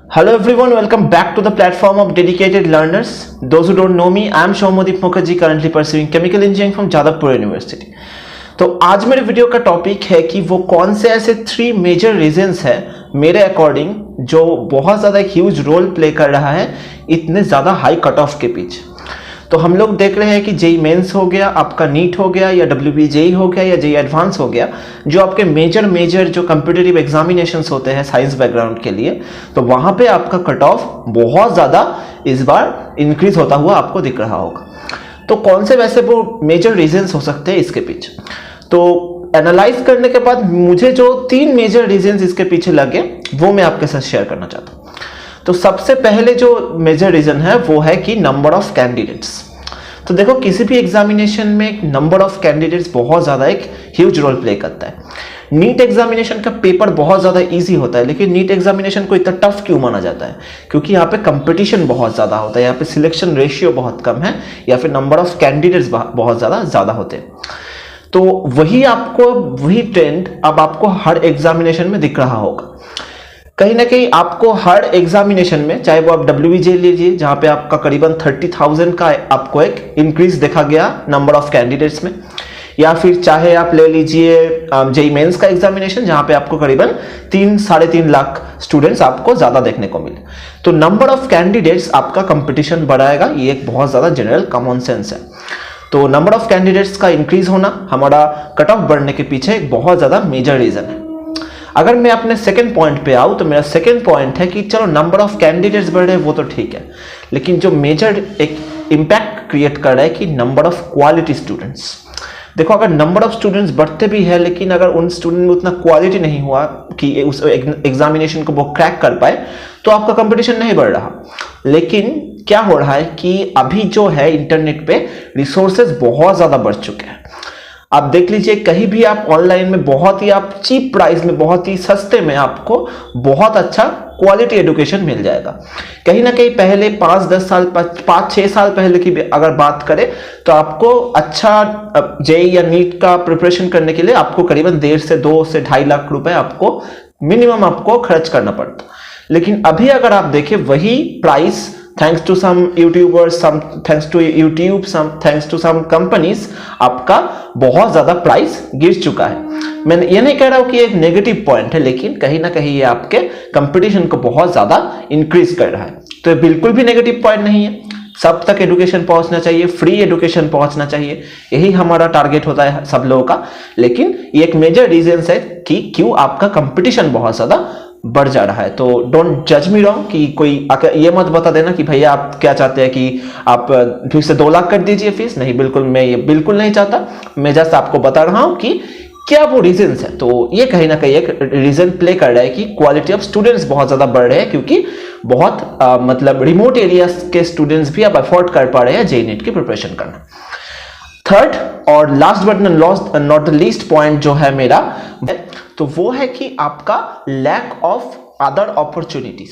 Hello everyone, welcome back to the platform of dedicated learners. Those who don't know me, I am Shaumodeep Mukherjee, currently pursuing chemical engineering from Jadavpur University. तो आज मेरे video का topic है कि वो कौन से ऐसे 3 मेजर रीजंस है मेरे अकॉर्डिंग जो बहुत ज़्यादा ह्यूज रोल प्ले कर रहा है इतने ज़्यादा हाई कट ऑफ के पीछे। तो हम लोग देख रहे हैं कि जेई मेंस हो गया, आपका नीट हो गया, या WBJEE हो गया, या जेई एडवांस हो गया, जो आपके मेजर जो कम्पिटिटिव एग्जामिनेशंस होते हैं साइंस बैकग्राउंड के लिए, तो वहाँ पे आपका कट ऑफ बहुत ज़्यादा इस बार इंक्रीज होता हुआ आपको दिख रहा होगा। तो कौन से वैसे वो मेजर रीजंस हो सकते हैं इसके पीछे, तो एनालाइज करने के बाद मुझे जो 3 मेजर रीजंस इसके पीछे लगे वो मैं आपके साथ शेयर करना चाहता हूँ। तो सबसे पहले जो मेजर रीजन है वो है कि नंबर ऑफ कैंडिडेट्स। तो देखो, किसी भी एग्जामिनेशन में नंबर ऑफ कैंडिडेट्स बहुत ज़्यादा एक ह्यूज रोल प्ले करता है। नीट एग्जामिनेशन का पेपर बहुत ज़्यादा इजी होता है, लेकिन नीट एग्जामिनेशन को इतना टफ क्यों माना जाता है? क्योंकि यहाँ पे कंपटीशन बहुत ज़्यादा होता है, यहाँ पे सिलेक्शन रेशियो बहुत कम है, या फिर नंबर ऑफ कैंडिडेट्स बहुत ज़्यादा होते हैं। तो वही ट्रेंड अब आपको हर एग्जामिनेशन में दिख रहा होगा। कहीं ना कहीं आपको हर एग्जामिनेशन में, चाहे वो आप WBJ लीजिए जहां पे आपका करीबन 30,000 का आपको एक इंक्रीज देखा गया नंबर ऑफ कैंडिडेट्स में, या फिर चाहे आप ले लीजिए जेई मेंस का एग्जामिनेशन जहां पे आपको करीबन 3-3.5 लाख स्टूडेंट्स आपको ज्यादा देखने को मिले। तो नंबर ऑफ कैंडिडेट्स आपका कंपटीशन बढ़ाएगा, ये एक बहुत ज्यादा जनरल कॉमन सेंस है। तो नंबर ऑफ कैंडिडेट्स का इंक्रीज होना हमारा कट ऑफ बढ़ने के पीछे एक बहुत ज्यादा मेजर रीजन है। अगर मैं अपने सेकंड पॉइंट पे आऊं तो मेरा सेकंड पॉइंट है कि चलो नंबर ऑफ कैंडिडेट्स बढ़ रहे हैं वो तो ठीक है, लेकिन जो मेजर एक इम्पैक्ट क्रिएट कर रहा है कि नंबर ऑफ क्वालिटी स्टूडेंट्स। देखो, अगर नंबर ऑफ स्टूडेंट्स बढ़ते भी है लेकिन अगर उन स्टूडेंट में उतना क्वालिटी नहीं हुआ कि उस एग्जामिनेशन को वो क्रैक कर पाए तो आपका कंपटीशन नहीं बढ़ रहा। लेकिन क्या हो रहा है कि अभी जो है इंटरनेट पे रिसोर्सेज बहुत ज्यादा बढ़ चुके हैं। आप देख लीजिए, कहीं भी आप ऑनलाइन में बहुत ही आप चीप प्राइस में, बहुत ही सस्ते में आपको बहुत अच्छा क्वालिटी एजुकेशन मिल जाएगा। कहीं ना कहीं पहले 5-6 साल पहले की अगर बात करें तो आपको अच्छा जेई या नीट का प्रिपरेशन करने के लिए आपको करीबन 1.5 से 2.5 लाख रुपए आपको मिनिमम आपको खर्च करना पड़ता। लेकिन अभी अगर आप देखें वही price, thanks to some YouTubers, thanks to YouTube, thanks to some companies, आपका बहुत ज्यादा प्राइस गिर चुका है। मैं ये नहीं कह रहा हूं कि एक नेगेटिव पॉइंट है, लेकिन कहीं ना कहीं ये आपके कंपटीशन को बहुत ज्यादा इंक्रीज कर रहा है। तो ये बिल्कुल भी नेगेटिव पॉइंट नहीं है। सब तक एजुकेशन पहुंचना चाहिए, फ्री एजुकेशन पहुंचना चाहिए, यही हमारा टारगेट होता है सब लोगों का। लेकिन ये एक मेजर रीजन है कि क्यों आपका कंपटीशन बहुत ज्यादा बढ़ जा रहा है। तो डोंट जज मी रॉन्ग कि कोई आकर ये मत बता देना कि भैया आप क्या चाहते हैं कि आप फिर से 2 लाख कर दीजिए फीस। नहीं, बिल्कुल मैं ये बिल्कुल नहीं चाहता। मैं जस्ट आपको बता रहा हूं कि क्या वो रीजंस है। तो ये कहीं ना कहीं एक रीजन प्ले कर रहा है कि क्वालिटी ऑफ स्टूडेंट्स बहुत ज्यादा बढ़ रहे हैं, क्योंकि बहुत मतलब रिमोट एरिया के स्टूडेंट्स भी अब अफोर्ड कर पा रहे हैं जेई नीट की प्रिपरेशन करना। थर्ड और last but not the least point जो है मेरा, तो वो है कि आपका लैक ऑफ अदर अपॉर्चुनिटीज।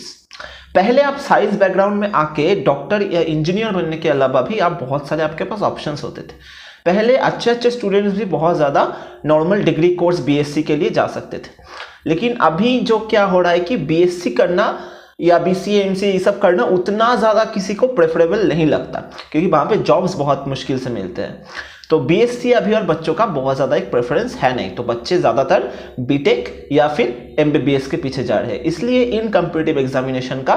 पहले आप साइंस बैकग्राउंड में आके डॉक्टर या इंजीनियर बनने के अलावा भी आप बहुत सारे आपके पास ऑप्शंस होते थे। पहले अच्छे स्टूडेंट्स भी बहुत ज़्यादा नॉर्मल डिग्री कोर्स BSc के लिए जा सकते थे। लेकिन अभी जो क्या हो रहा है कि BSc करना या BCA MCA ये सब करना उतना ज़्यादा किसी को प्रेफरेबल नहीं लगता, क्योंकि वहाँ पे जॉब्स बहुत मुश्किल से मिलते हैं। तो BSc अभी और बच्चों का बहुत ज़्यादा एक प्रेफरेंस है नहीं, तो बच्चे ज़्यादातर BTech या फिर MBBS के पीछे जा रहे हैं। इसलिए इन कम्पिटिटिव एग्जामिनेशन का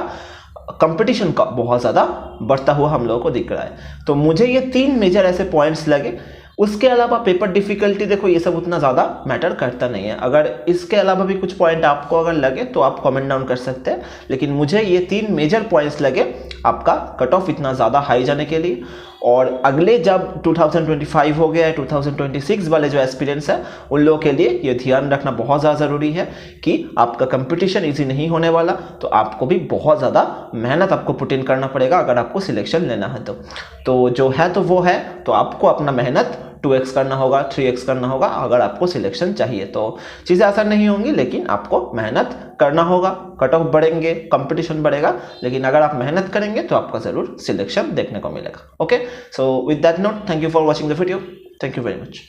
कंपटीशन का बहुत ज़्यादा बढ़ता हुआ हम लोगों को दिख रहा है। तो मुझे ये 3 मेजर ऐसे पॉइंट्स लगे। उसके अलावा पेपर डिफिकल्टी, देखो ये सब उतना ज़्यादा मैटर करता नहीं है। अगर इसके अलावा भी कुछ पॉइंट आपको अगर लगे तो आप कमेंट डाउन कर सकते हैं, लेकिन मुझे ये 3 मेजर पॉइंट्स लगे आपका कट ऑफ इतना ज़्यादा हाई जाने के लिए। और अगले जब 2025 हो गया है, 2026 वाले जो एस्पिरेंट्स है उन लोगों के लिए ये ध्यान रखना बहुत ज़्यादा ज़रूरी है कि आपका कंपटीशन इजी नहीं होने वाला। तो आपको भी बहुत ज़्यादा मेहनत आपको पुट इन करना पड़ेगा अगर आपको सिलेक्शन लेना है तो जो है तो वो है। तो आपको अपना मेहनत 2x करना होगा, 3x करना होगा अगर आपको सिलेक्शन चाहिए। तो चीज़ें आसान नहीं होंगी, लेकिन आपको मेहनत करना होगा। कट ऑफ बढ़ेंगे, कंपटीशन बढ़ेगा, लेकिन अगर आप मेहनत करेंगे तो आपका ज़रूर सिलेक्शन देखने को मिलेगा। Okay, so with that note, thank you for watching the video. Thank you very much.